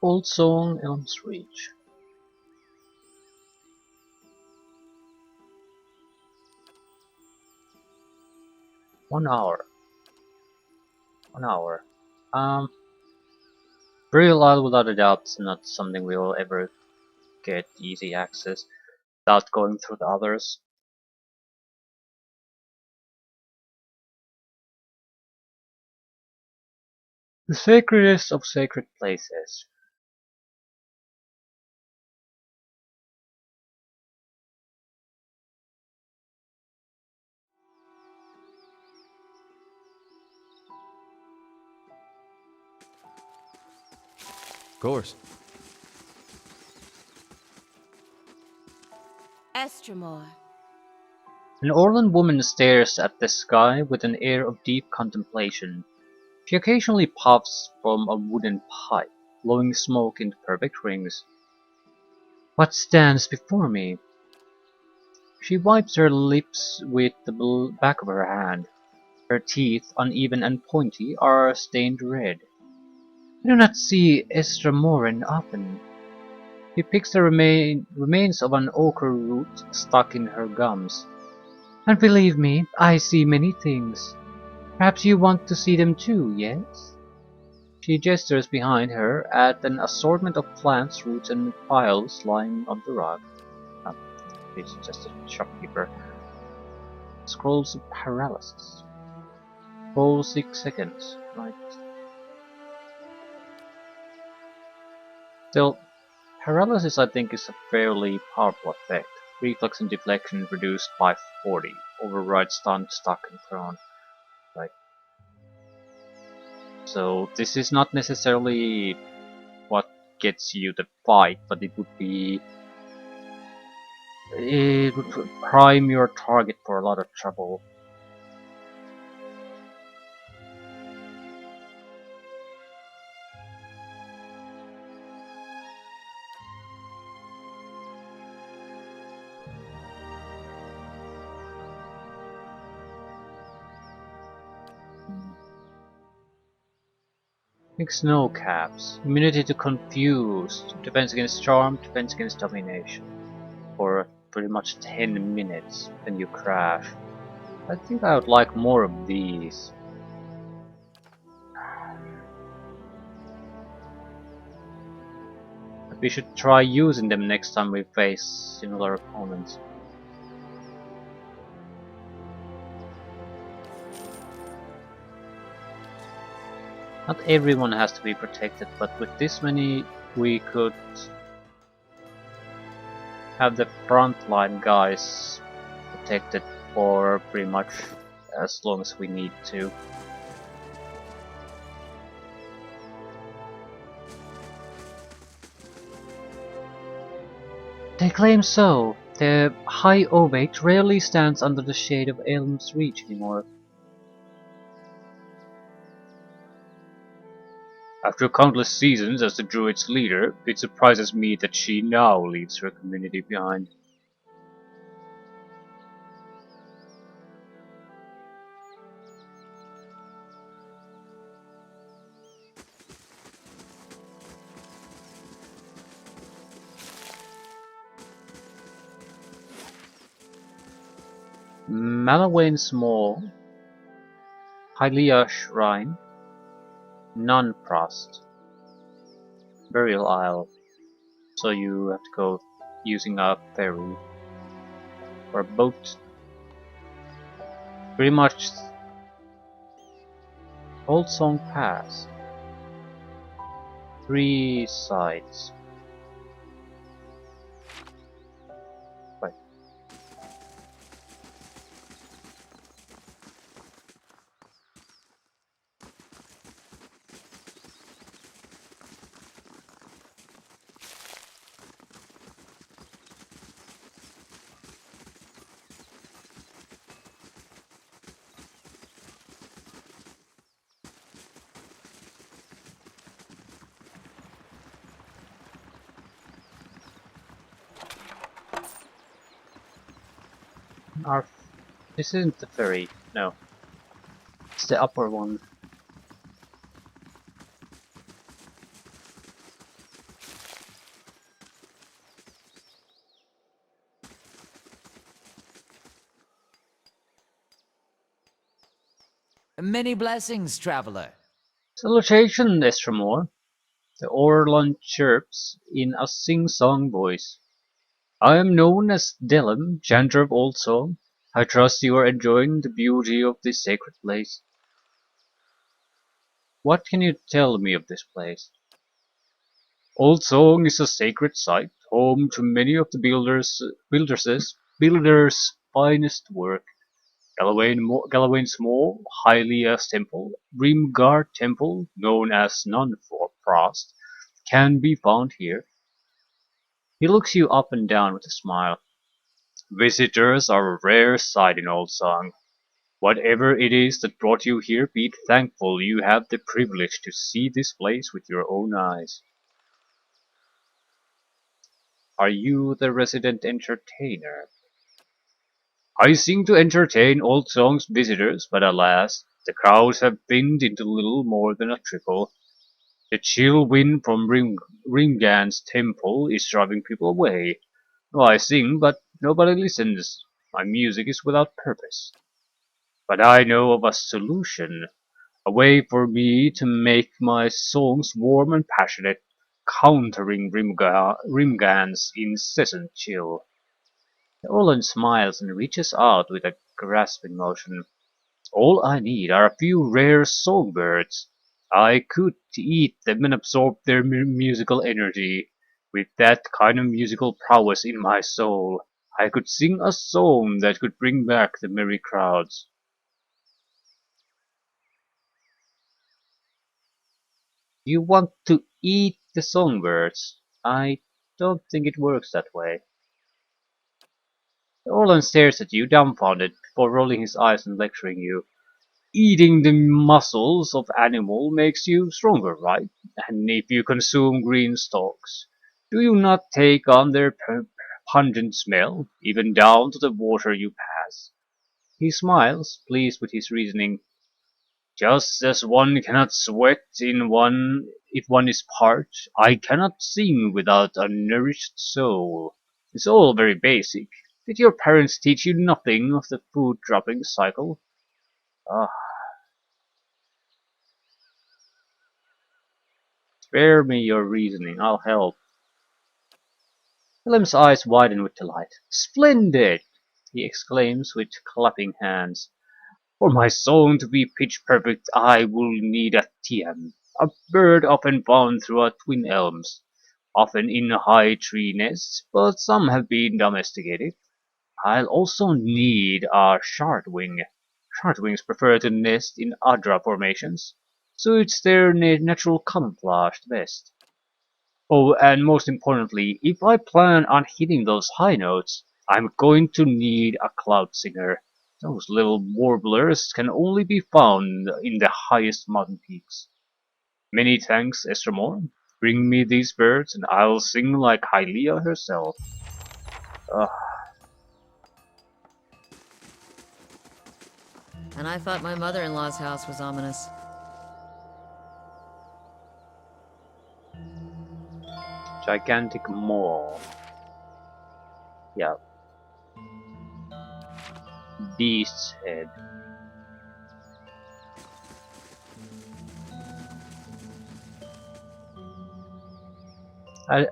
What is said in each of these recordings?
Old song, Elm Street. One hour. 1 hour. Um, Burial Isle without a doubt is not something we will ever get easy access without going through the others. The sacredest of sacred places. Of course. Estremore. An Orland woman stares at the sky with an air of deep contemplation. She occasionally puffs from a wooden pipe, blowing smoke into perfect rings. What stands before me? She wipes her lips with the back of her hand. Her teeth, uneven and pointy, are stained red. I do not see Estremoren often. She picks the remains of an ochre root stuck in her gums. And believe me, I see many things. Perhaps you want to see them too, yes? She gestures behind her at an assortment of plants, roots, and files lying on the rug. It's just a shopkeeper. Scrolls of paralysis. Hold 6 seconds. Right. Still, paralysis I think is a fairly powerful effect. Reflex and deflection reduced by 40. Override stunned, stuck, and prone. Right. So this is not necessarily what gets you the fight, but it would prime your target for a lot of trouble. Like snow caps, immunity to confuse, defense against charm, defense against domination. For pretty much 10 minutes, then you crash. I think I would like more of these. But we should try using them next time we face similar opponents. Not everyone has to be protected, but with this many we could have the frontline guys protected for pretty much as long as we need to. They claim so. The high ovate rarely stands under the shade of Elm's reach anymore. After countless seasons as the Druid's leader, it surprises me that she now leaves her community behind. Malawane Small, Hylia Shrine, Non-Frost, Burial Isle, so you have to go using a ferry or a boat. Pretty much Old Song Pass. 3 sides. Right. This isn't the ferry, no. It's the upper one. Many blessings, traveler. Salutation, Estremor. The Orlon chirps in a sing-song voice. I am known as Delem, chanter of old song. I trust you are enjoying the beauty of this sacred place. What can you tell me of this place? Old Song is a sacred site, home to many of the builders' finest work. Galawain's Mall, Hylia's Temple, Grimgar Temple, known as None for Frost, can be found here. He looks you up and down with a smile. Visitors are a rare sight in Old Song. Whatever it is that brought you here, be thankful you have the privilege to see this place with your own eyes. Are you the resident entertainer? I sing to entertain Old Song's visitors, but alas, the crowds have thinned into little more than a trickle. The chill wind from Rimgan's temple is driving people away. Oh, I sing, but nobody listens. My music is without purpose. But I know of a solution, a way for me to make my songs warm and passionate, countering Rimgan's incessant chill. Orland smiles and reaches out with a grasping motion. All I need are a few rare songbirds. I could eat them and absorb their musical energy. With that kind of musical prowess in my soul, I could sing a song that could bring back the merry crowds. You want to eat the songbirds? I don't think it works that way. Orland stares at you, dumbfounded, before rolling his eyes and lecturing you. Eating the muscles of animal makes you stronger, right? And if you consume green stalks, do you not take on their pungent smell, even down to the water you pass? He smiles, pleased with his reasoning. Just as one cannot sweat if one is parched, I cannot sing without a nourished soul. It's all very basic. Did your parents teach you nothing of the food dropping cycle? Ah, spare me your reasoning, I'll help. Willem's eyes widen with delight. Splendid! He exclaims with clapping hands. For my song to be pitch perfect, I will need a tiam, a bird often found throughout twin elms, often in high tree nests, but some have been domesticated. I'll also need a shardwing. Shardwings prefer to nest in Adra formations, so it's their natural camouflage the best. Oh, and most importantly, if I plan on hitting those high notes, I'm going to need a cloud singer. Those little warblers can only be found in the highest mountain peaks. Many thanks, Estremor. Bring me these birds and I'll sing like Hylia herself. Ugh. And I thought my mother-in-law's house was ominous. Gigantic maw. Yeah. Beast's head.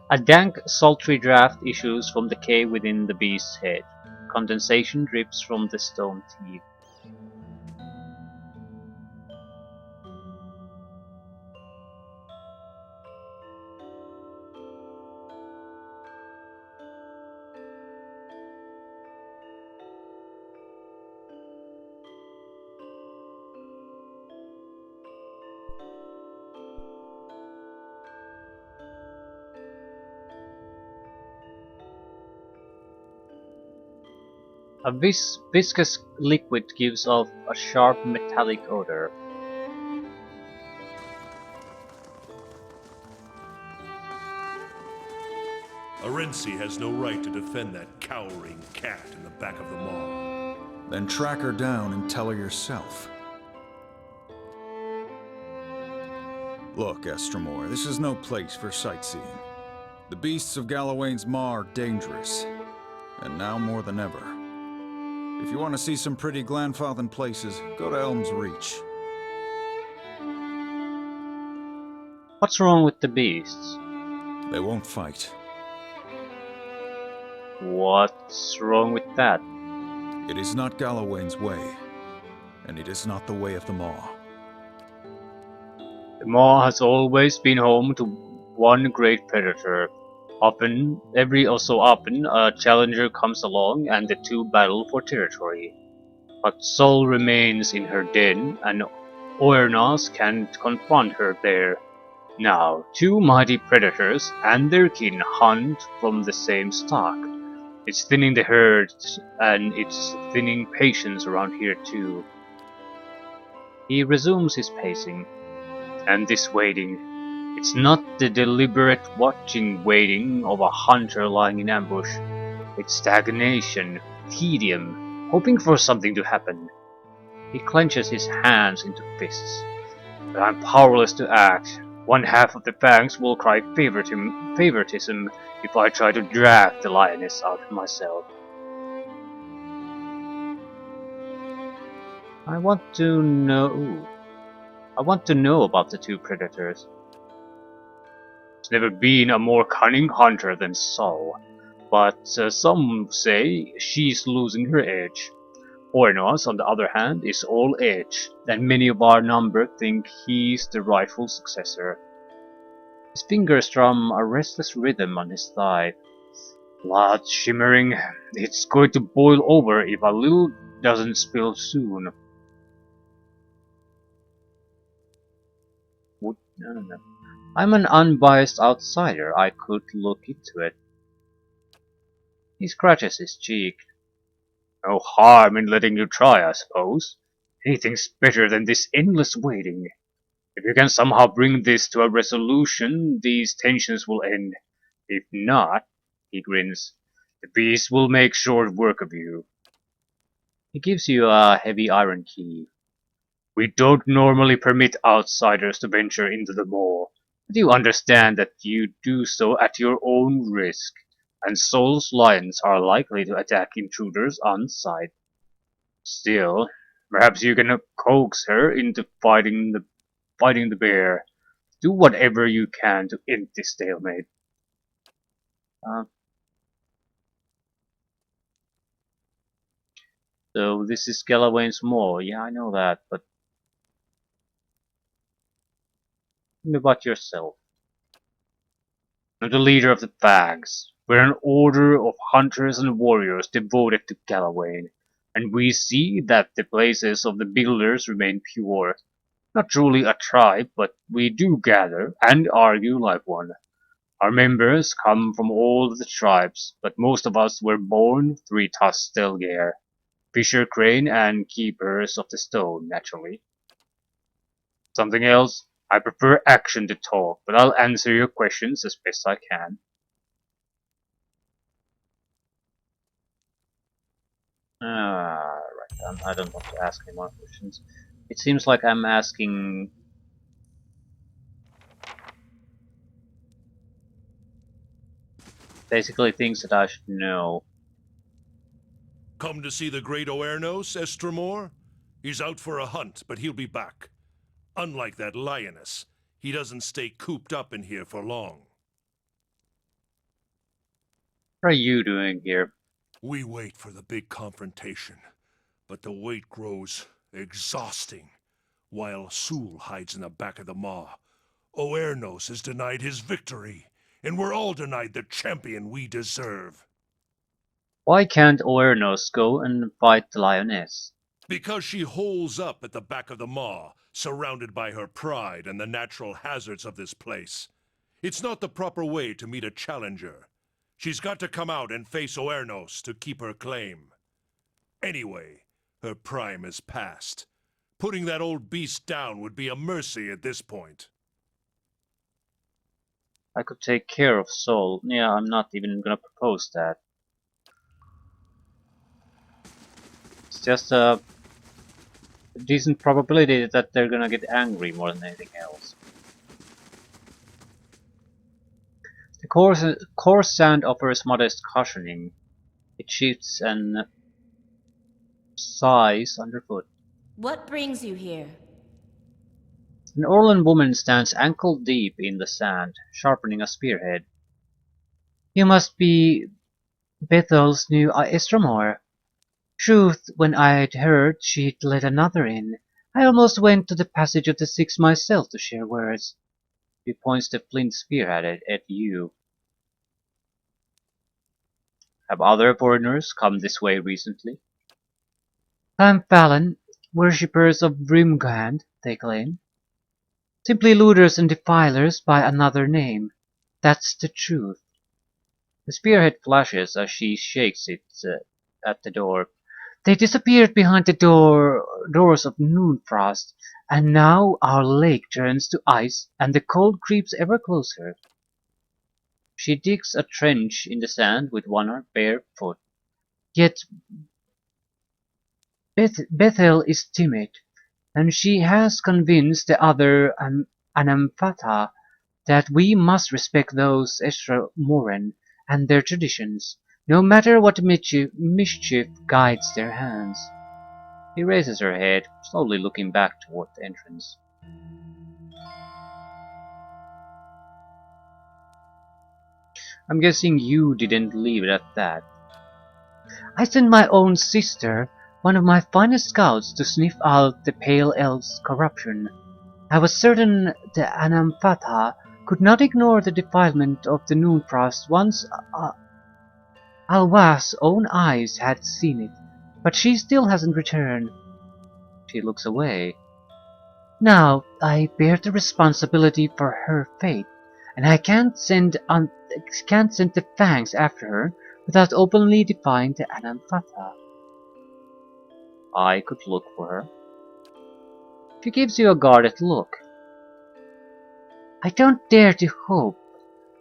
A dank, sultry draft issues from the cave within the beast's head. Condensation drips from the stone teeth. A viscous liquid gives off a sharp metallic odor. Arensi has no right to defend that cowering cat in the back of the mall. Then track her down and tell her yourself. Look, Estremor, this is no place for sightseeing. The beasts of Galawain's Maw are dangerous, and now more than ever. If you want to see some pretty Glanfathan places, go to Elm's Reach. What's wrong with the beasts? They won't fight. What's wrong with that? It is not Galloway's way, and it is not the way of the Maw. The Maw has always been home to one great predator. Often, so often, a challenger comes along and the two battle for territory. But Sol remains in her den, and Oernos can't confront her there. Now, two mighty predators and their kin hunt from the same stock. It's thinning the herd, and it's thinning patience around here too. He resumes his pacing, and this waiting. It's not the deliberate watching waiting of a hunter lying in ambush. It's stagnation, tedium, hoping for something to happen. He clenches his hands into fists. But I'm powerless to act. One half of the fangs will cry favoritism if I try to drag the lioness out myself. I want to know about the two predators. There's never been a more cunning hunter than Sol, but some say she's losing her edge. Ornos, on the other hand, is all edge, and many of our number think he's the rightful successor. His fingers strum a restless rhythm on his thigh. Blood shimmering. It's going to boil over if a little doesn't spill soon. No. I'm an unbiased outsider. I could look into it. He scratches his cheek. No harm in letting you try, I suppose. Anything's better than this endless waiting. If you can somehow bring this to a resolution, these tensions will end. If not, he grins, the beast will make short work of you. He gives you a heavy iron key. We don't normally permit outsiders to venture into the mall, but you understand that you do so at your own risk, and Sol's lions are likely to attack intruders on sight. Still, perhaps you can coax her into fighting the bear. Do whatever you can to end this stalemate. Uh, so this is Galloway's Mall. Yeah, I know that, but think about yourself. I'm the leader of the Fags. We're an order of hunters and warriors devoted to Galloway, and we see that the places of the builders remain pure. Not truly a tribe, but we do gather and argue like one. Our members come from all the tribes, but most of us were born three-tusked Stelgaer, fisher crane and keepers of the stone, naturally. Something else? I prefer action to talk, but I'll answer your questions as best I can. Right, I don't want to ask any more questions. It seems like I'm asking basically things that I should know. Come to see the great Oernos, Estremor? He's out for a hunt, but he'll be back. Unlike that Lioness, he doesn't stay cooped up in here for long. What are you doing here? We wait for the big confrontation, but the wait grows exhausting. While Sul hides in the back of the maw, Oernos is denied his victory, and we're all denied the champion we deserve. Why can't Oernos go and fight the Lioness? Because she holes up at the back of the maw, surrounded by her pride and the natural hazards of this place. It's not the proper way to meet a challenger. She's got to come out and face Oernos to keep her claim. Anyway, her prime is past. Putting that old beast down would be a mercy at this point. I could take care of Sol. Yeah, I'm not even gonna propose that. It's just a decent probability that they're gonna get angry more than anything else. The coarse sand offers modest cushioning. It shifts and sighs underfoot. What brings you here? An Orlan woman stands ankle-deep in the sand, sharpening a spearhead. You must be Bethel's new Estromor. Truth, when I'd heard she'd let another in, I almost went to the Passage of the Six myself to share words. He points the flint spearhead at you. Have other foreigners come this way recently? Fallon, worshippers of Brimgand, they claim. Simply looters and defilers by another name. That's the truth. The spearhead flashes as she shakes it at the door. They disappeared behind the doors of Noonfrost, and now our lake turns to ice and the cold creeps ever closer. She digs a trench in the sand with one bare foot. Yet Bethel is timid, and she has convinced the other Anamphata that we must respect those Estra-Moran and their traditions, no matter what mischief guides their hands. He raises her head, slowly looking back toward the entrance. I'm guessing you didn't leave it at that. I sent my own sister, one of my finest scouts, to sniff out the Pale Elf's corruption. I was certain the Anamphata could not ignore the defilement of the Noonfrost once Alwa's own eyes had seen it, but she still hasn't returned. She looks away. Now I bear the responsibility for her fate, and I can't send the Fangs after her without openly defying the Anamphata. I could look for her. She gives you a guarded look. I don't dare to hope.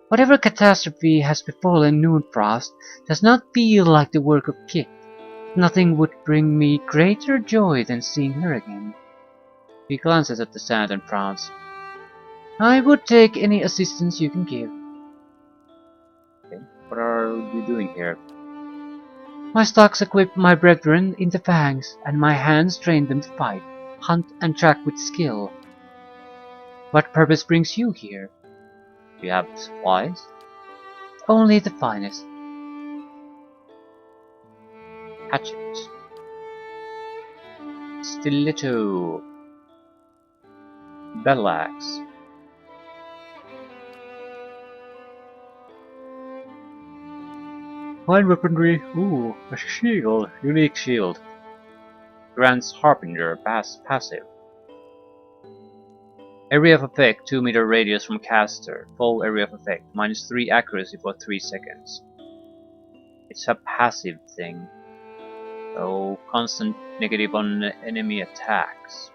Whatever catastrophe has befallen Noonfrost does not feel like the work of Kit. Nothing would bring me greater joy than seeing her again. He glances at the sand and frowns. I would take any assistance you can give. Okay, what are you doing here? My stocks equip my brethren in the Fangs, and my hands train them to fight, hunt, and track with skill. What purpose brings you here? Do you have supplies? Only the finest. Hatchet. Stiletto. Battle axe. Fine weaponry. Ooh, a shield. Unique shield. Grants Harbinger. Passive. Area of effect 2-meter radius from caster. Full area of effect. -3 accuracy for 3 seconds. It's a passive thing. So constant negative on enemy attacks.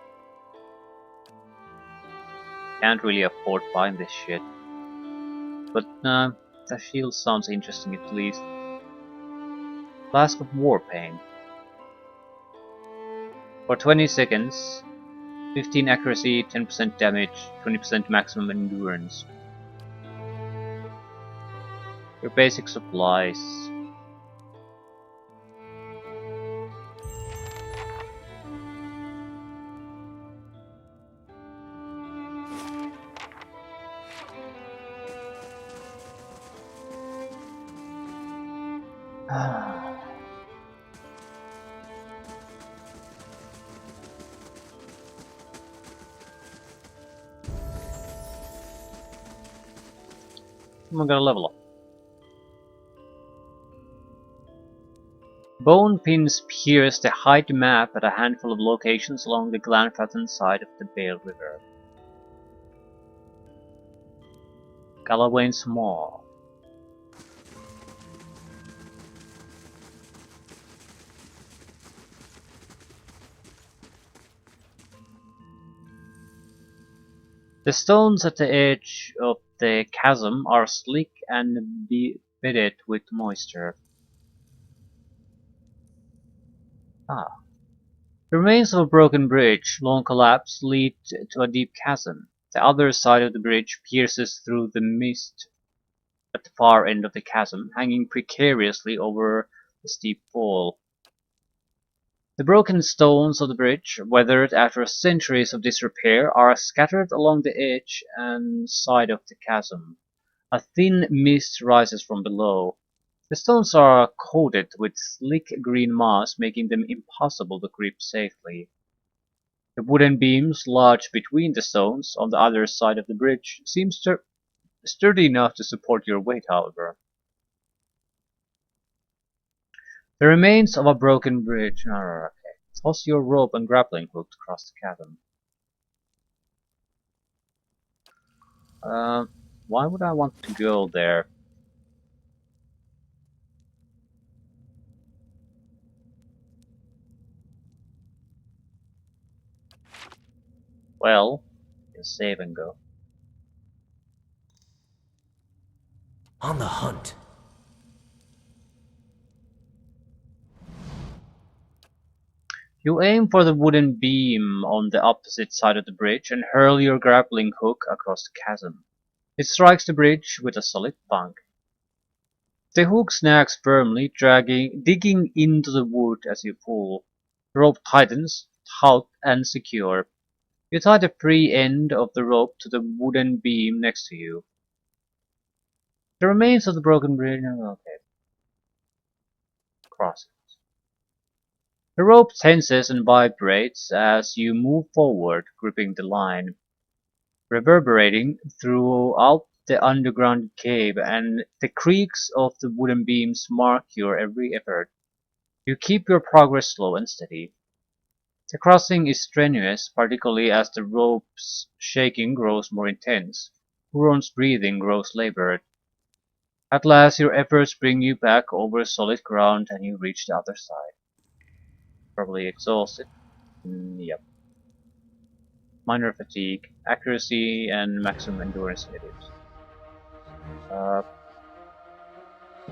Can't really afford buying this shit. But the shield sounds interesting at least. Flask of War Pain. For 20 seconds, 15 accuracy, 10% damage, 20% maximum endurance. Your basic supplies. I'm gonna level up. Bone pins pierce the height map at a handful of locations along the Glanfatton side of the Bale River. Galloway's Maw. The stones at the edge of the chasm are slick and bedded with moisture. The remains of a broken bridge, long collapsed, lead to a deep chasm. The other side of the bridge pierces through the mist at the far end of the chasm, hanging precariously over the steep fall. The broken stones of the bridge, weathered after centuries of disrepair, are scattered along the edge and side of the chasm. A thin mist rises from below. The stones are coated with slick green moss, making them impossible to grip safely. The wooden beams lodged between the stones on the other side of the bridge seem sturdy enough to support your weight, however. The remains of a broken bridge. Okay. Toss your rope and grappling hook across the chasm. Why would I want to go there? Well, you can save and go. On the hunt. You aim for the wooden beam on the opposite side of the bridge and hurl your grappling hook across the chasm. It strikes the bridge with a solid thunk. The hook snags firmly, digging into the wood as you pull. The rope tightens, taut and secure. You tie the free end of the rope to the wooden beam next to you. The remains of the broken bridge. Okay. Cross it. The rope tenses and vibrates as you move forward, gripping the line, reverberating throughout the underground cave, and the creaks of the wooden beams mark your every effort. You keep your progress slow and steady. The crossing is strenuous, particularly as the rope's shaking grows more intense. Huron's breathing grows labored. At last your efforts bring you back over solid ground and you reach the other side. Probably exhausted. Yep. Minor fatigue, accuracy, and maximum endurance negatives.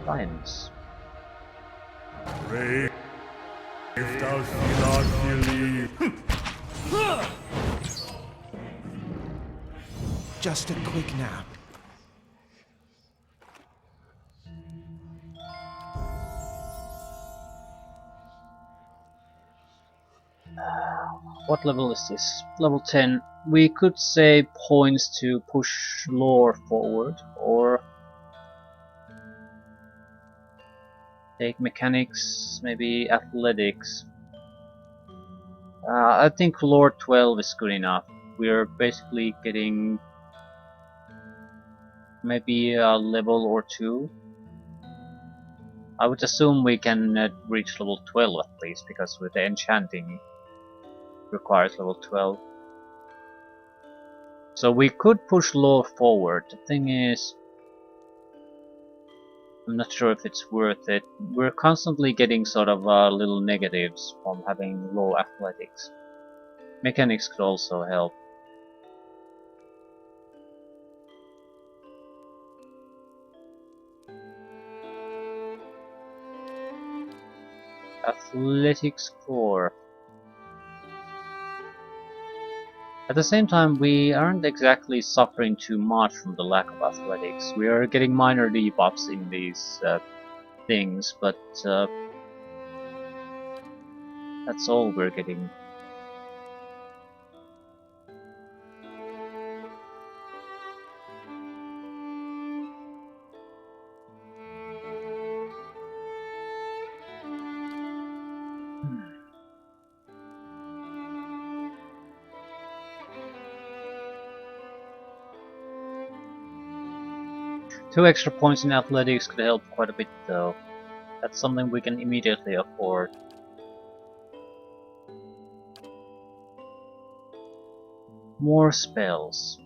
Lioness. Brave thou not believe. Just a quick nap. What level is this? Level 10. We could say points to push lore forward, or take mechanics, maybe athletics. I think lore 12 is good enough. We're basically getting maybe a level or two. I would assume we can reach level 12 at least, because with the enchanting requires level 12. So we could push lore forward. The thing is, I'm not sure if it's worth it. We're constantly getting sort of little negatives from having low athletics. Mechanics could also help. Athletics core. At the same time, we aren't exactly suffering too much from the lack of athletics. We are getting minor debuffs in these things, but that's all we're getting. Two extra points in athletics could help quite a bit though. That's something we can immediately afford. More spells.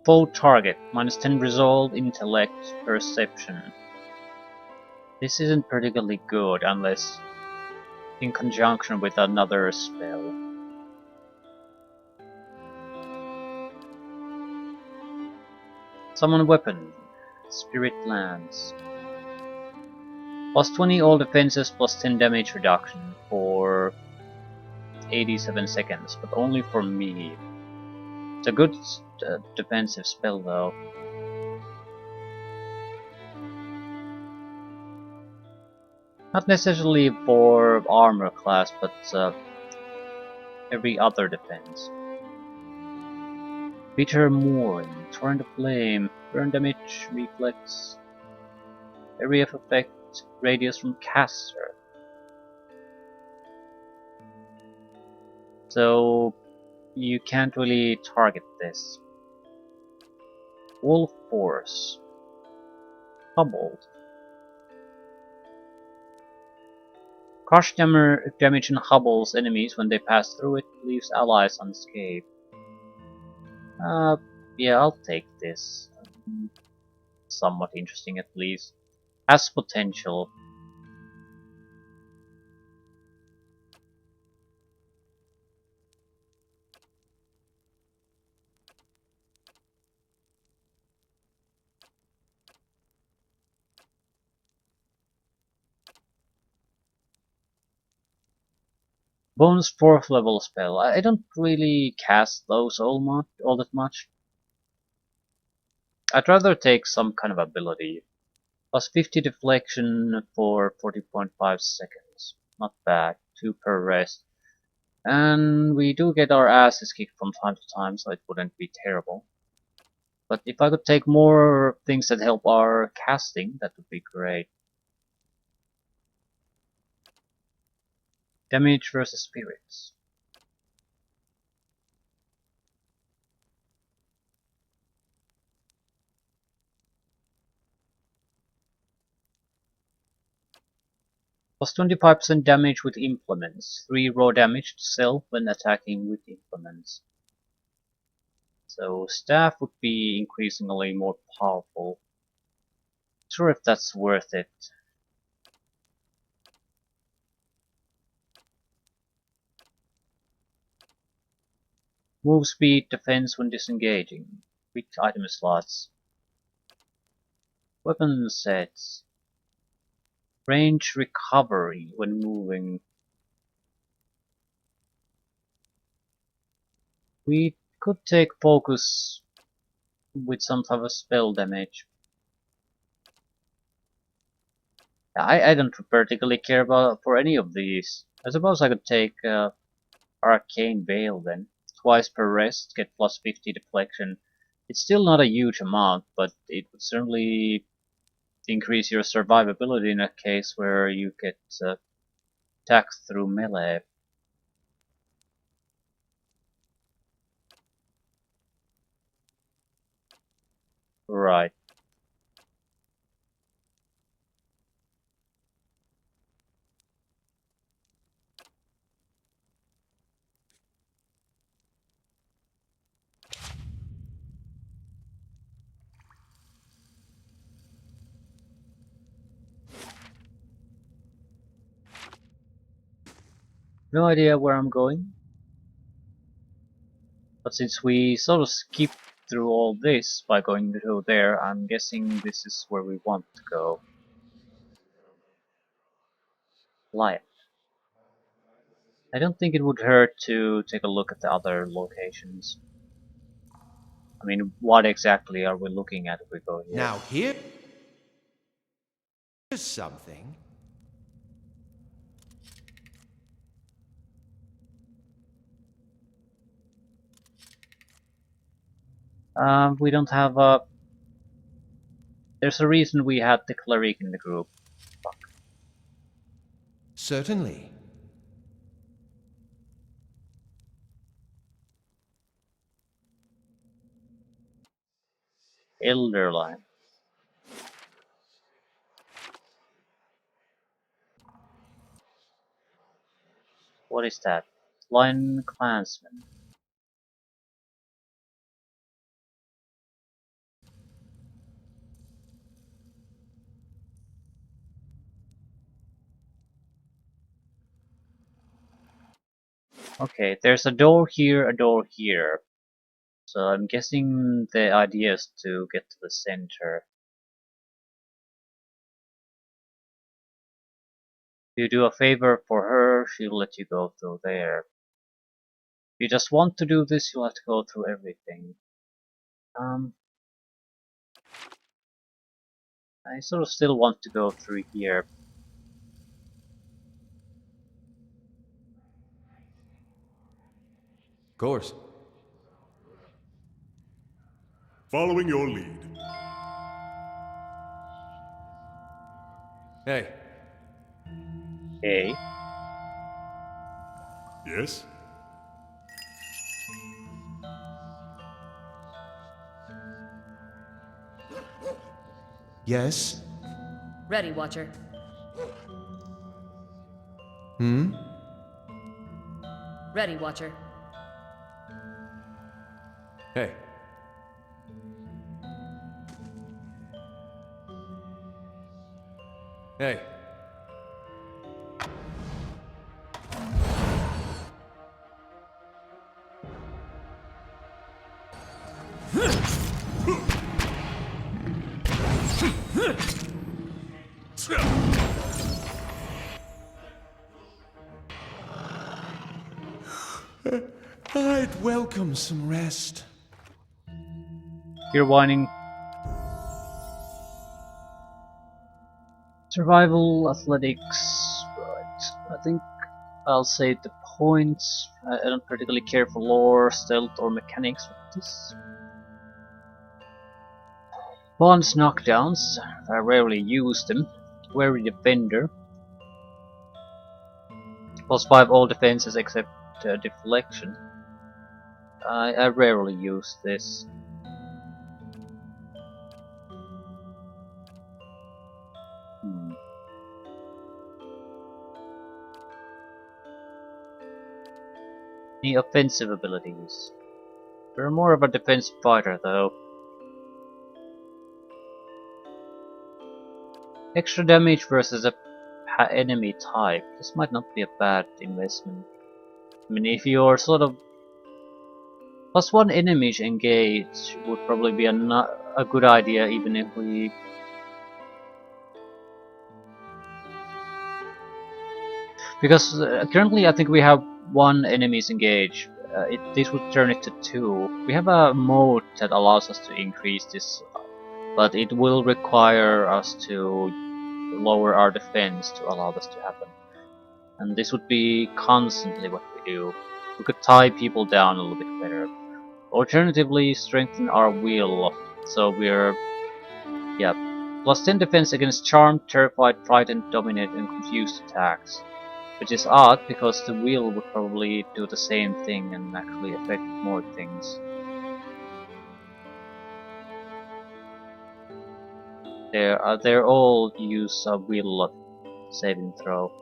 Foe target, -10 resolve, intellect, perception. This isn't particularly good unless in conjunction with another spell. Summon weapon, Spirit Lance. +20 all defenses, +10 damage reduction for 87 seconds, but only for me. It's a good defensive spell though. Not necessarily for armor class, but every other defense. Bitter Mooring, Torrent of Flame, Burn Damage, Reflex, Area of Effect, Radius from Caster. So you can't really target this. Wall Force, Hubbled. Crush damage and hubbles enemies when they pass through it, leaves allies unscathed. Yeah, I'll take this. Somewhat interesting at least. Has potential. Bonus 4th level spell. I don't really cast those all that much. I'd rather take some kind of ability. Plus 50 deflection for 40.5 seconds. Not bad. 2 per rest. And we do get our asses kicked from time to time, so it wouldn't be terrible. But if I could take more things that help our casting, that would be great. Damage versus spirits. Plus 25% damage with implements. 3 raw damage to self when attacking with implements. So staff would be increasingly more powerful. Not sure if that's worth it. Move speed, defense when disengaging. Quick item slots. Weapon sets. Range recovery when moving. We could take focus with some type of spell damage. I don't particularly care about for any of these. I suppose I could take Arcane Veil then. Twice per rest, get plus 50 deflection. It's still not a huge amount, but it would certainly increase your survivability in a case where you get attacked through melee. Right. No idea where I'm going. But since we sort of skipped through all this by going through there, I'm guessing this is where we want to go. Lion. I don't think it would hurt to take a look at the other locations. I mean, what exactly are we looking at if we go here? Now here's something. We don't have a... There's a reason we had the cleric in the group. Fuck. Certainly. Elderline. What is that? Lion Clansman. Okay, there's a door here, a door here. So I'm guessing the idea is to get to the center. If you do a favor for her, she'll let you go through there. If you just want to do this, you'll have to go through everything. I sort of still want to go through here. course. Following your lead. Hey, Okay. Yes? yes? Ready, Watcher. Hmm? Ready, Watcher. Hey. Hey. I'd welcome some rest. You're whining. Survival, athletics. Right. I think I'll save the points. I don't particularly care for lore, stealth, or mechanics with this. Bonds knockdowns. I rarely use them. Wary defender. +5 all defenses except deflection. I rarely use this. The offensive abilities. We're more of a defensive fighter though. Extra damage versus a enemy type. This might not be a bad investment. I mean, if you're sort of +1 enemies engaged would probably be a good idea, even if we. Because currently I think we have 1 enemies engaged. This would turn it to 2. We have a mode that allows us to increase this, but it will require us to lower our defense to allow this to happen. And this would be constantly what we do. We could tie people down a little bit better. Alternatively, strengthen our will, so we're, yeah, +10 defense against charmed, terrified, frightened, dominate, and confused attacks. Which is odd, because the will would probably do the same thing and actually affect more things. They're all use a will saving throw.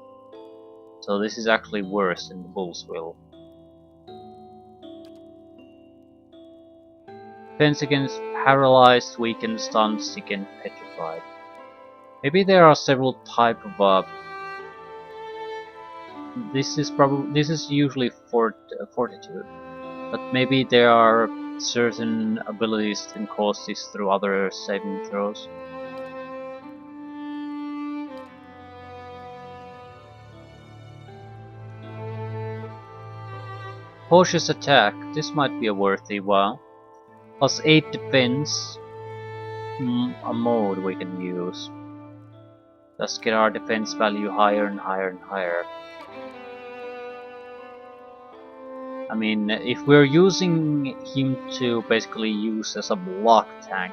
So this is actually worse than the bull's will. Defense against paralyzed, weakened, stunned, sick, and petrified. Maybe there are several type of. This is usually fortitude, but maybe there are certain abilities that can cause this through other saving throws. Cautious attack. This might be a worthy one. +8 defense. A mode we can use. Let's get our defense value higher and higher and higher. I mean, if we're using him to basically use as a block tank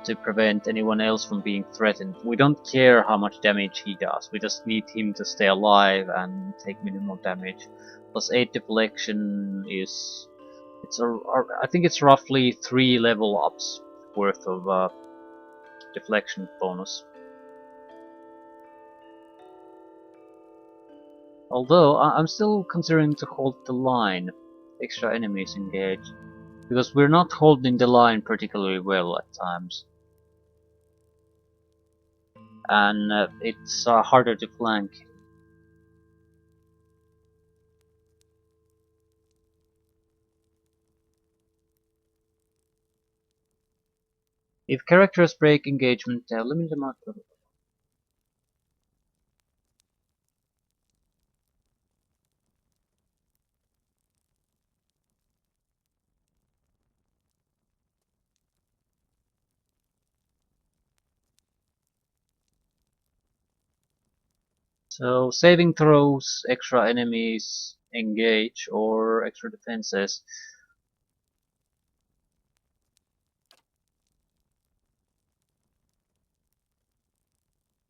to prevent anyone else from being threatened, we don't care how much damage he does. We just need him to stay alive and take minimal damage. +8 deflection is... I think it's roughly 3 level ups worth of deflection bonus. Although I'm still considering to hold the line, extra enemies engaged, because we're not holding the line particularly well at times, and it's harder to flank. If characters break engagement, they have limited amount of. So saving throws, extra enemies, engage or extra defenses.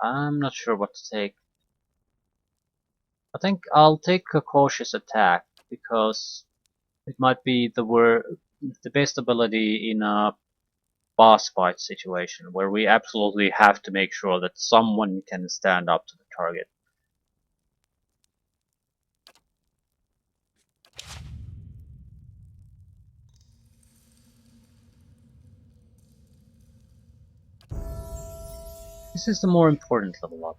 I'm not sure what to take. I think I'll take a cautious attack because it might be the best ability in a boss fight situation where we absolutely have to make sure that someone can stand up to the target. This is the more important level up.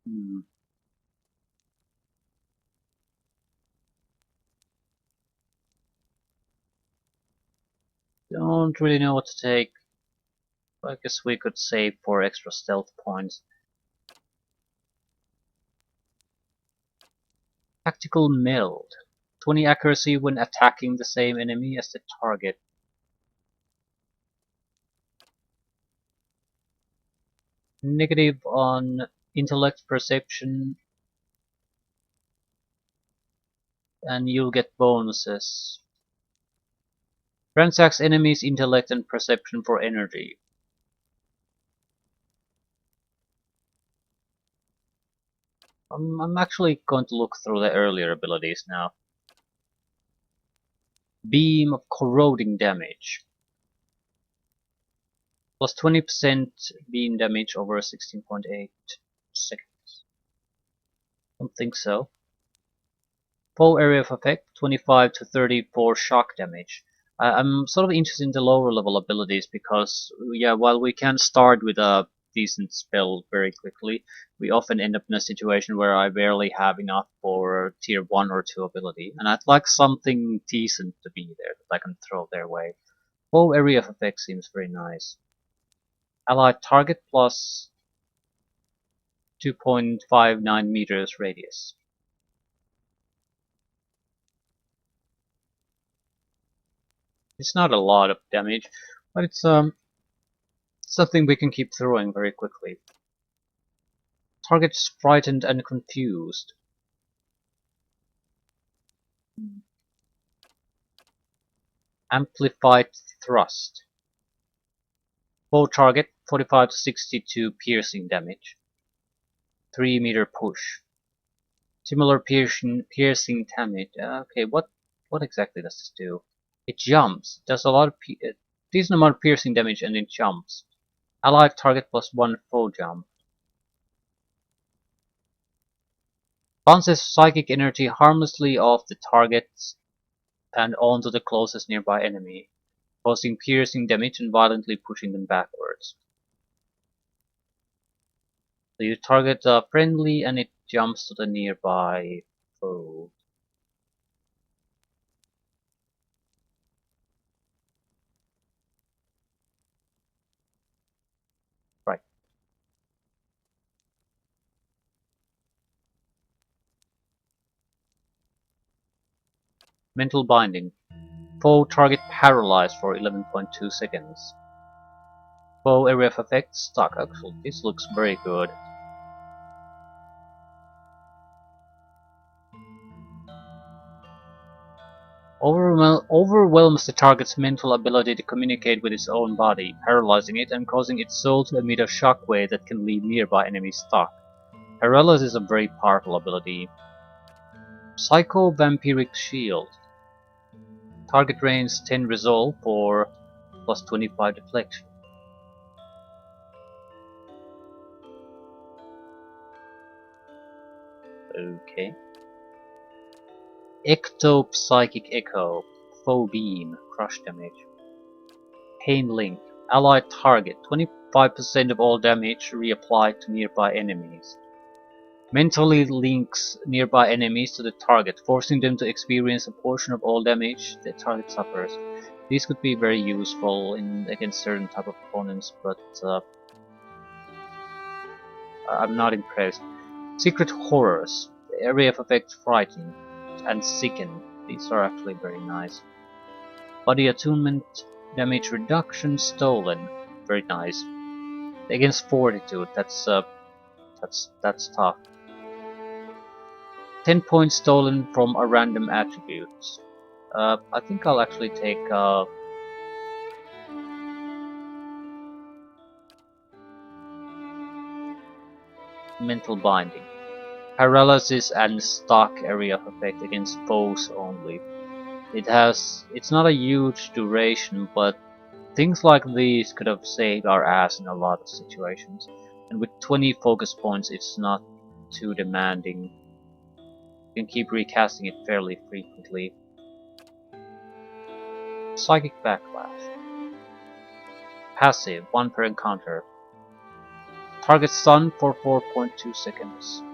Hmm. Don't really know what to take. I guess we could save for extra stealth points. Tactical Meld. 20 accuracy when attacking the same enemy as the target. Negative on Intellect Perception, and you'll get bonuses. Transacts enemies' intellect and perception for energy. I'm actually going to look through the earlier abilities now. Beam of corroding damage. Plus 20% beam damage over 16.8 seconds. Don't think so. Full area of effect, 25 to 34 shock damage. I'm sort of interested in the lower level abilities because, yeah, while we can start with a decent spell very quickly, we often end up in a situation where I barely have enough for tier 1 or 2 ability, and I'd like something decent to be there that I can throw their way. Full area of effect seems very nice. Allied target plus 2.59 meters radius. It's not a lot of damage, but it's something we can keep throwing very quickly. Target's frightened and confused. Amplified thrust. Full target 45 to 62 piercing damage. 3 meter push. Similar piercing damage. Okay, what exactly does this do? It jumps. Does a lot of decent amount of piercing damage and it jumps. Allied target plus 1 full jump. Bounces psychic energy harmlessly off the target and onto the closest nearby enemy, causing piercing damage and violently pushing them backwards. So you target a friendly and it jumps to the nearby foe. Right. Mental Binding. Foe target paralyzed for 11.2 seconds. Foe area of effect stuck. Actually, this looks very good. Overwhelms the target's mental ability to communicate with its own body, paralyzing it and causing its soul to emit a shockwave that can leave nearby enemies stuck. Paralysis is a very powerful ability. Psycho Vampiric Shield. Target range 10 resolve for plus 25 deflection. Okay. Ecto Psychic Echo. Foe Beam. Crush damage. Pain Link. Allied target. 25% of all damage reapplied to nearby enemies. Mentally links nearby enemies to the target, forcing them to experience a portion of all damage the target suffers. These could be very useful against certain type of opponents, but I'm not impressed. Secret Horrors. The area of effect Frighten and Sicken. These are actually very nice. Body Attunement, Damage Reduction, Stolen. Very nice. Against Fortitude, that's tough. 10 points stolen from a random attribute. I think I'll actually take Mental Binding. Paralysis and Stock area of effect against foes only. It's not a huge duration, but things like these could have saved our ass in a lot of situations. And with 20 focus points, it's not too demanding. You can keep recasting it fairly frequently. Psychic Backlash. Passive, 1 per encounter. Target stun for 4.2 seconds.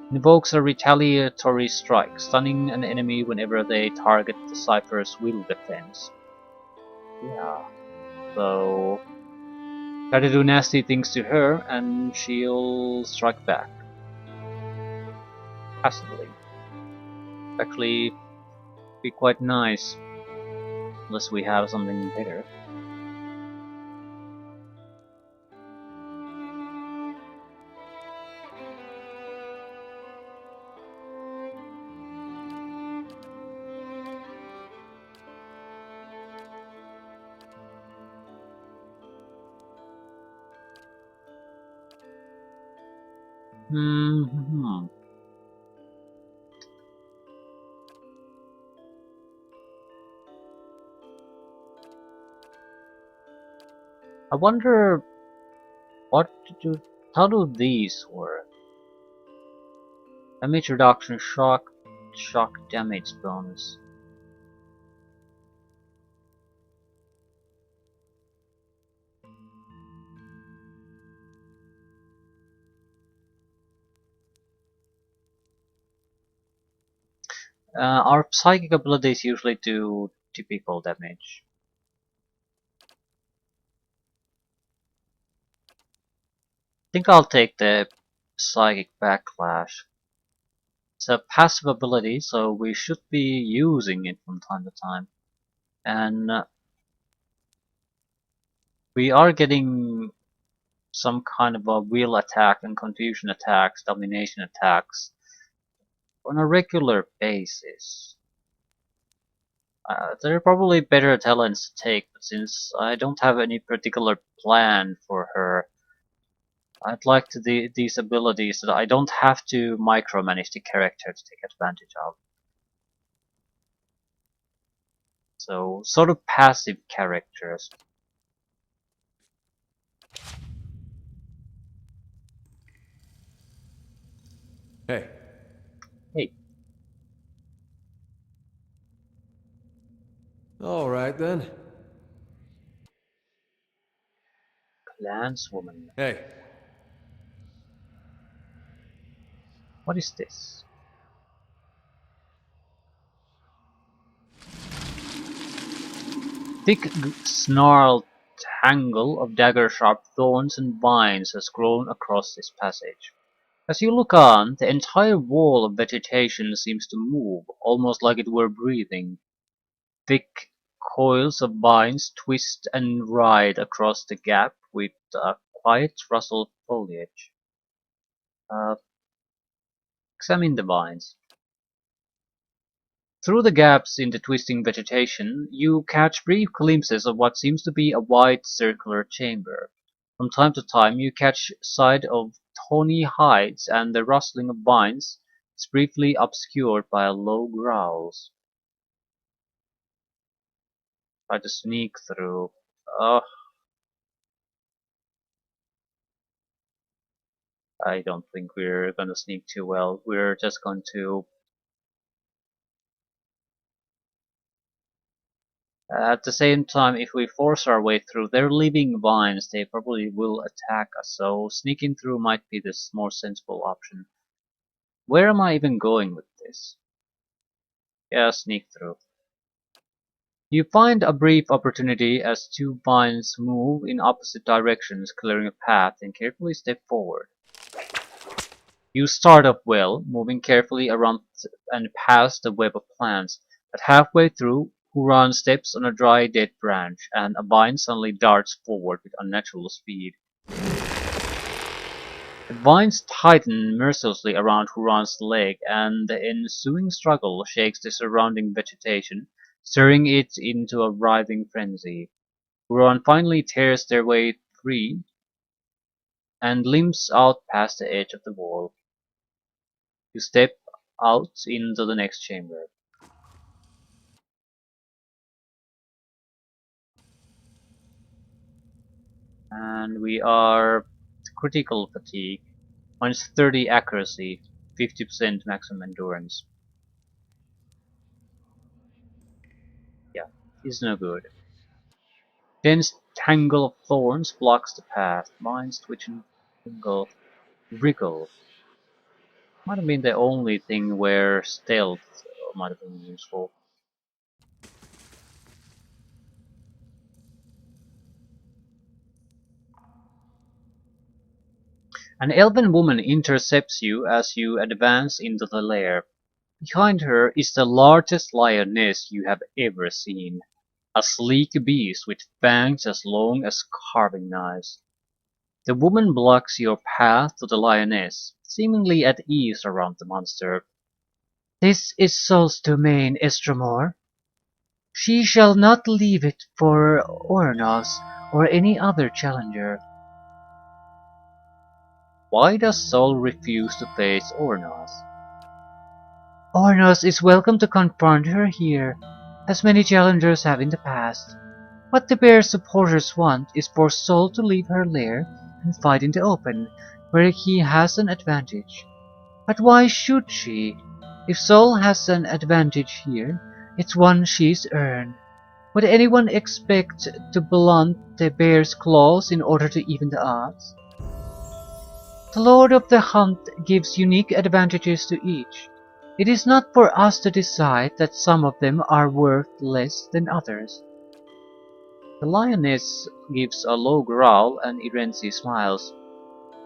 Invokes a retaliatory strike, stunning an enemy whenever they target the Cypher's will defense. Yeah, so try to do nasty things to her and she'll strike back. Passively. Actually be quite nice. Unless we have something better. I wonder how do these work? Damage reduction, shock damage bonus. Our psychic abilities usually do typical damage. I think I'll take the Psychic Backlash. It's a passive ability, so we should be using it from time to time. And we are getting some kind of a wheel attack and confusion attacks, domination attacks on a regular basis. There are probably better talents to take, but since I don't have any particular plan for her, I'd like these abilities that I don't have to micromanage the character to take advantage of. So, sort of passive characters. Hey. Hey, All right then. Clanswoman. Hey. What is this? Thick, snarled tangle of dagger-sharp thorns and vines has grown across this passage. As you look on, the entire wall of vegetation seems to move, almost like it were breathing. Thick coils of vines twist and writhe across the gap with a quiet rustle of foliage. Examine the vines. Through the gaps in the twisting vegetation, you catch brief glimpses of what seems to be a wide circular chamber. From time to time you catch sight of tawny hides, and the rustling of vines is briefly obscured by low growls. Try to sneak through. I don't think we're gonna sneak too well. We're just going to... At the same time, if we force our way through their living vines, they probably will attack us, so sneaking through might be the more sensible option. Where am I even going with this? Yeah, sneak through. You find a brief opportunity as two vines move in opposite directions, clearing a path, and carefully step forward. You start off well, moving carefully around and past the web of plants, but halfway through, Huron steps on a dry dead branch, and a vine suddenly darts forward with unnatural speed. The vines tighten mercilessly around Huron's leg, and the ensuing struggle shakes the surrounding vegetation, stirring it into a writhing frenzy. Huron finally tears their way free and limps out past the edge of the wall. You step out into the next chamber. And we are critical fatigue, minus 30 accuracy, 50% maximum endurance. Yeah, it's no good. Dense tangle of thorns blocks the path. Minds twitching, tingle, wriggle. Might have been the only thing where stealth might have been useful. An elven woman intercepts you as you advance into the lair. Behind her is the largest lioness you have ever seen, a sleek beast with fangs as long as carving knives. The woman blocks your path to the lioness, seemingly at ease around the monster. "This is Sol's domain, Estromor. She shall not leave it for Ornos or any other challenger." Why does Sol refuse to face Ornos? "Ornos is welcome to confront her here, as many challengers have in the past. What the bear's supporters want is for Sol to leave her lair and fight in the open, where he has an advantage. But why should she? If Sol has an advantage here, it's one she's earned. Would anyone expect to blunt the bear's claws in order to even the odds? The Lord of the Hunt gives unique advantages to each. It is not for us to decide that some of them are worth less than others." The lioness gives a low growl and Irenzi smiles.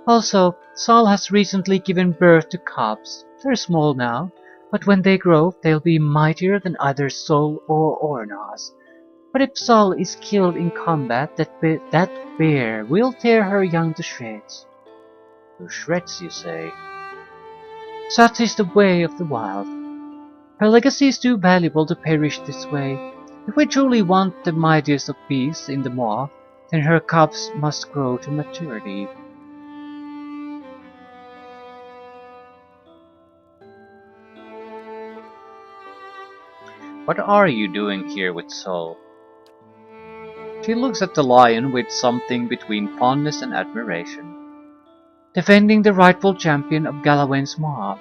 "Also, Sol has recently given birth to cubs. They're small now, but when they grow, they'll be mightier than either Sol or Ornas. But if Sol is killed in combat, that bear will tear her young to shreds." To shreds, you say? Such is the way of the wild. Her legacy is too valuable to perish this way. If we truly want the mightiest of beasts in the maw, then her cubs must grow to maturity. "What are you doing here with Sol?" She looks at the lion with something between fondness and admiration. "Defending the rightful champion of Galawain's maw.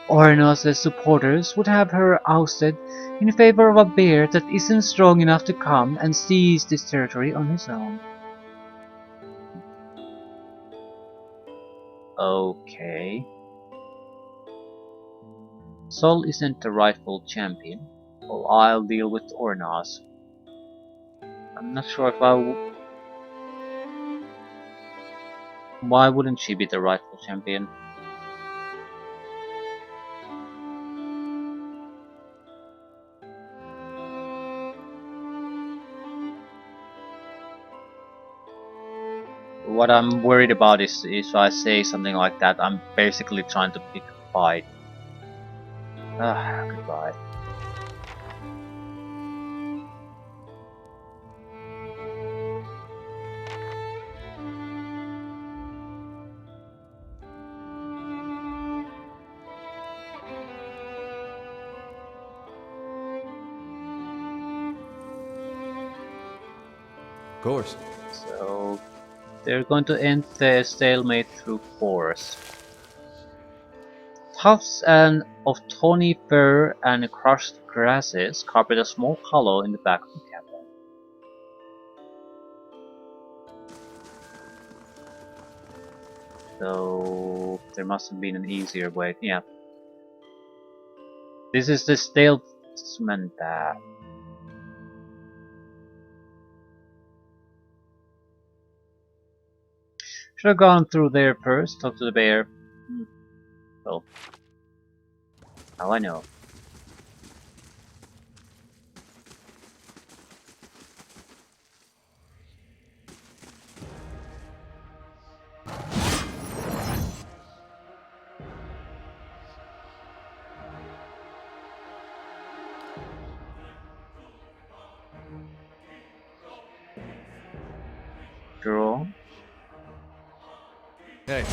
Ornos' supporters would have her ousted in favor of a bear that isn't strong enough to come and seize this territory on his own." Okay. Sol isn't the rightful champion. Well, I'll deal with Ornos. I'm not sure if why wouldn't she be the rightful champion? What I'm worried about is if I say something like that, I'm basically trying to pick a fight. Goodbye. Of course. So they're going to end the stalemate through force. Tufts and of tawny fur and crushed grasses carpet a small hollow in the back of the cabin. So there must have been an easier way. Yeah. This is the Stalesman path. Should have gone through there first, talk to the bear. Well, now I know. Draw. Hey,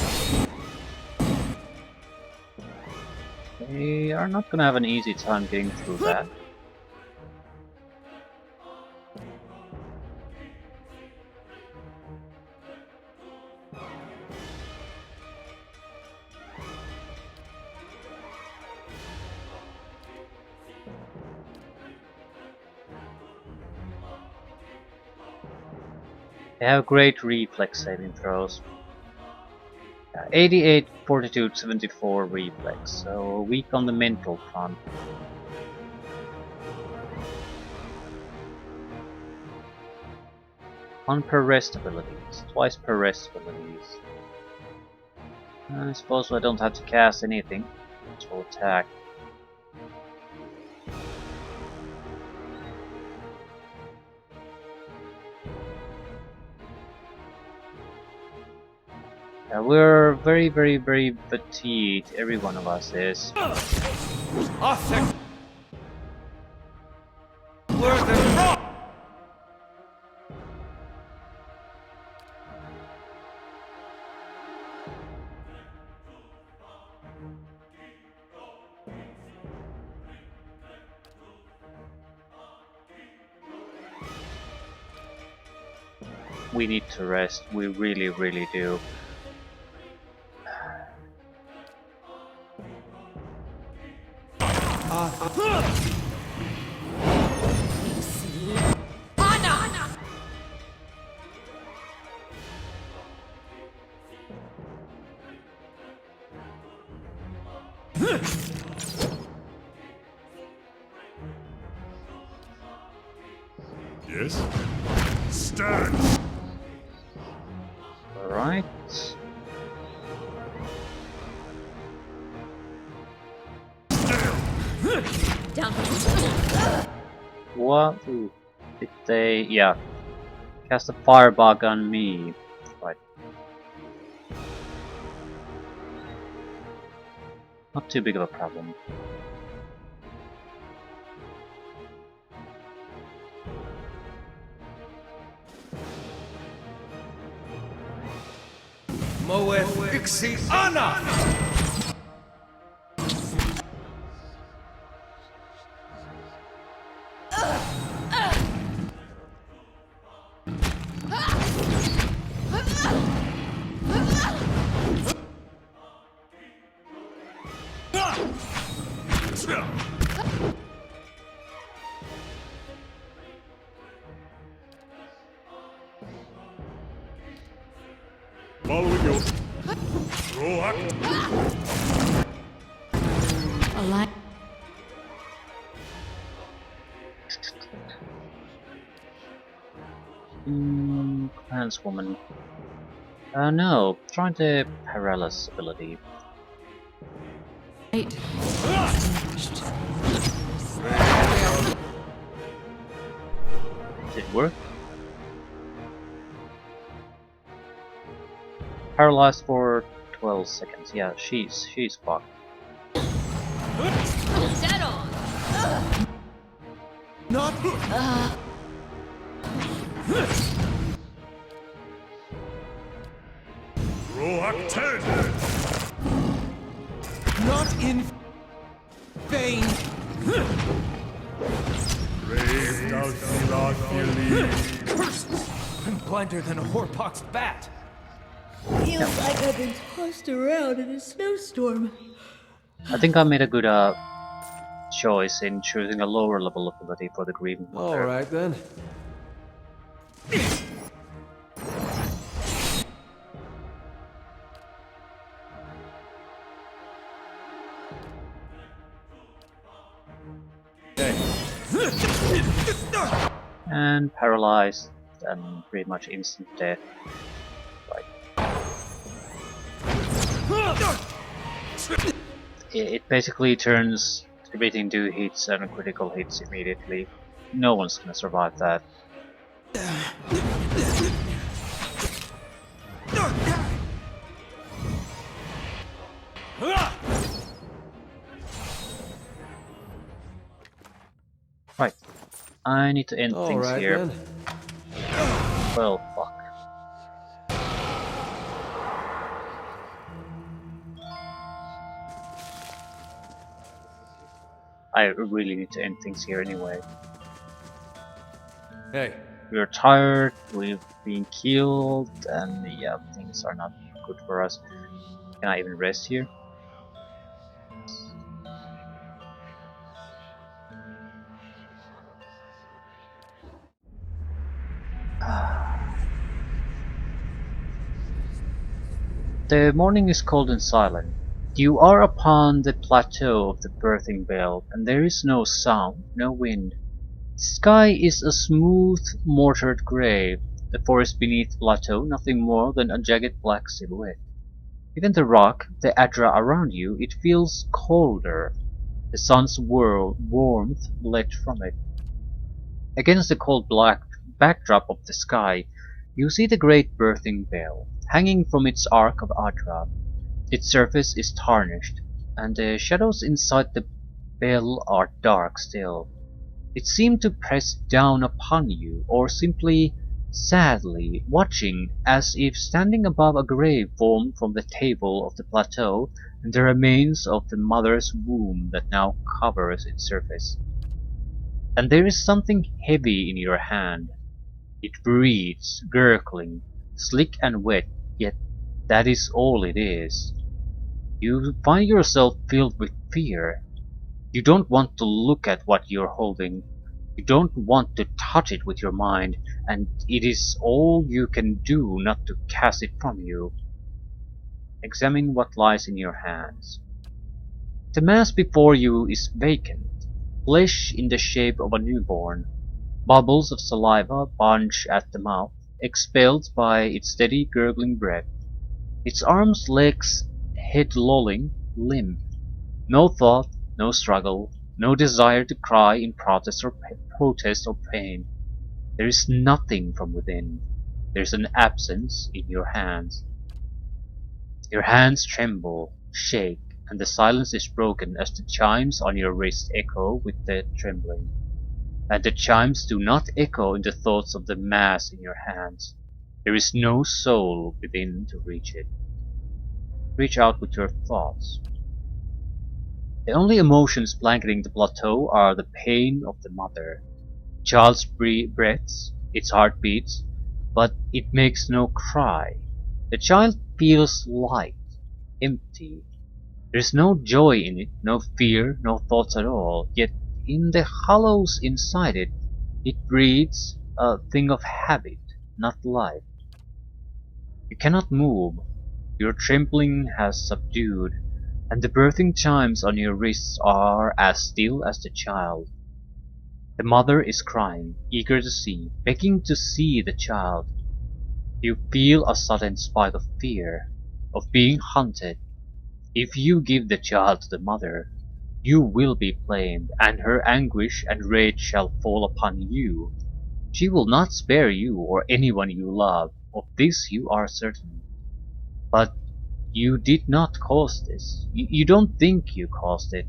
They are not gonna have an easy time getting through that. They have great reflex saving throws. 88, Fortitude, 74 reflex, so weak on the mental front. One per rest abilities, twice per rest abilities. I suppose I don't have to cast anything to attack. We're very fatigued, every one of us is. We need to rest, we really do. Yes? Stand! Alright. Down. What? Ooh. Did they... yeah. Cast a Firebug on me. Right. Not too big of a problem. Moe Fixie Anna! Following your... Roll up! Alive. Clanswoman. No, trying the paralysis ability. Right. Did it work? Paralyzed for 12 seconds. Yeah, she's fucked. Dead on. Not Roll 10! not in vain. Brave does not believe. Curses! I'm blinder than a whorepox bat. Feels like I've been tossed around in a snowstorm. I think I made a good choice in choosing a lower level ability for the Grieving Hunter. Alright then. And paralyzed and pretty much instant death. Right. It basically turns everything to hits and critical hits immediately. No one's gonna survive that. Right. I need to end things Alright here. then. Well, fuck. I really need to end things here anyway. Hey, We're tired, we've been killed, and yeah, things are not good for us. Can I even rest here? The morning is cold and silent. You are upon the plateau of the birthing belt, and there is no sound, no wind. The sky is a smooth, mortared grey, the forest beneath the plateau nothing more than a jagged black silhouette. Even the rock, the Adra around you, it feels colder, the sun's warmth bled from it. Against the cold black backdrop of the sky, you see the great birthing bell, hanging from its arc of Adra. Its surface is tarnished, and the shadows inside the bell are dark still. It seemed to press down upon you, or simply, sadly, watching, as if standing above a grave formed from the table of the plateau and the remains of the mother's womb that now covers its surface. And there is something heavy in your hand. It breathes, gurgling, slick and wet, yet that is all it is. You find yourself filled with fear. You don't want to look at what you're holding. You don't want to touch it with your mind, and it is all you can do not to cast it from you. Examine what lies in your hands. The mass before you is vacant, flesh in the shape of a newborn. Bubbles of saliva bunch at the mouth, expelled by its steady gurgling breath. Its arms, legs, head lolling, limp. No thought, no struggle, no desire to cry in protest or pain. There is nothing from within. There is an absence in your hands. Your hands tremble, shake, and the silence is broken as the chimes on your wrist echo with the trembling. And the chimes do not echo in the thoughts of the mass in your hands. There is no soul within to reach it. Reach out with your thoughts. The only emotions blanketing the plateau are the pain of the mother. The child's breaths, its heart beats, but it makes no cry. The child feels light, empty. There is no joy in it, no fear, no thoughts at all, yet in the hollows inside it, it breathes a thing of habit, not life. You cannot move. Your trembling has subdued, and the birthing chimes on your wrists are as still as the child. The mother is crying, eager to see, begging to see the child. You feel a sudden spike of fear, of being hunted. If you give the child to the mother, you will be blamed, and her anguish and rage shall fall upon you. She will not spare you or anyone you love, of this you are certain. But you did not cause this. You don't think you caused it.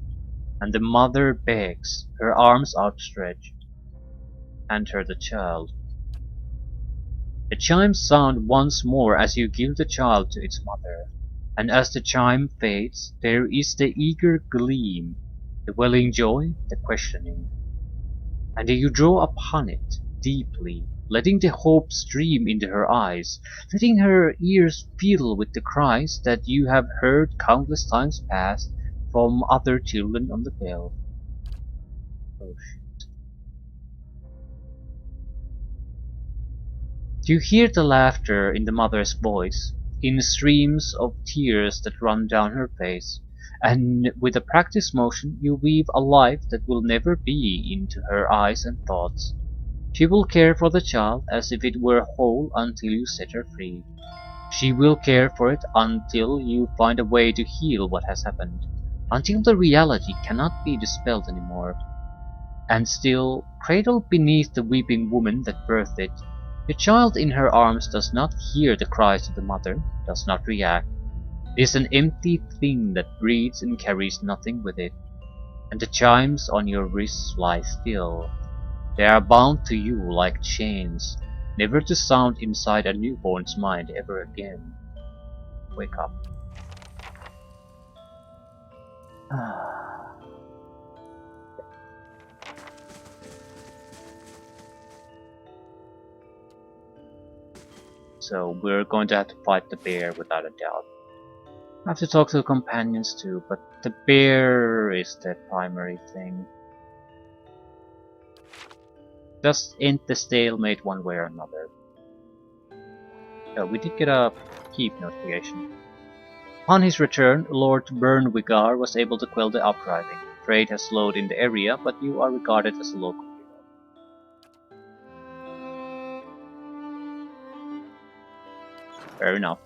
And the mother begs, her arms outstretched. Hand her the child. The chimes sound once more as you give the child to its mother. And as the chime fades, there is the eager gleam, the welling joy, the questioning. And you draw upon it, deeply, letting the hope stream into her eyes, letting her ears fill with the cries that you have heard countless times past from other children on the bell. Oh shit. You hear the laughter in the mother's voice, in streams of tears that run down her face, and with a practiced motion you weave a life that will never be into her eyes and thoughts. She will care for the child as if it were whole until you set her free. She will care for it until you find a way to heal what has happened. until the reality cannot be dispelled anymore. And still, cradled beneath the weeping woman that birthed it, the child in her arms does not hear the cries of the mother, does not react. It is an empty thing that breathes and carries nothing with it. And the chimes on your wrists lie still. They are bound to you like chains, never to sound inside a newborn's mind ever again. Wake up. So we're going to have to fight the bear without a doubt. I have to talk to the companions too, but the bear is the primary thing. Just end the stalemate one way or another. We did get a keep notification. Upon his return, Lord Bernwigar was able to quell the uprising. Trade has slowed in the area, but you are regarded as a local hero. Fair enough.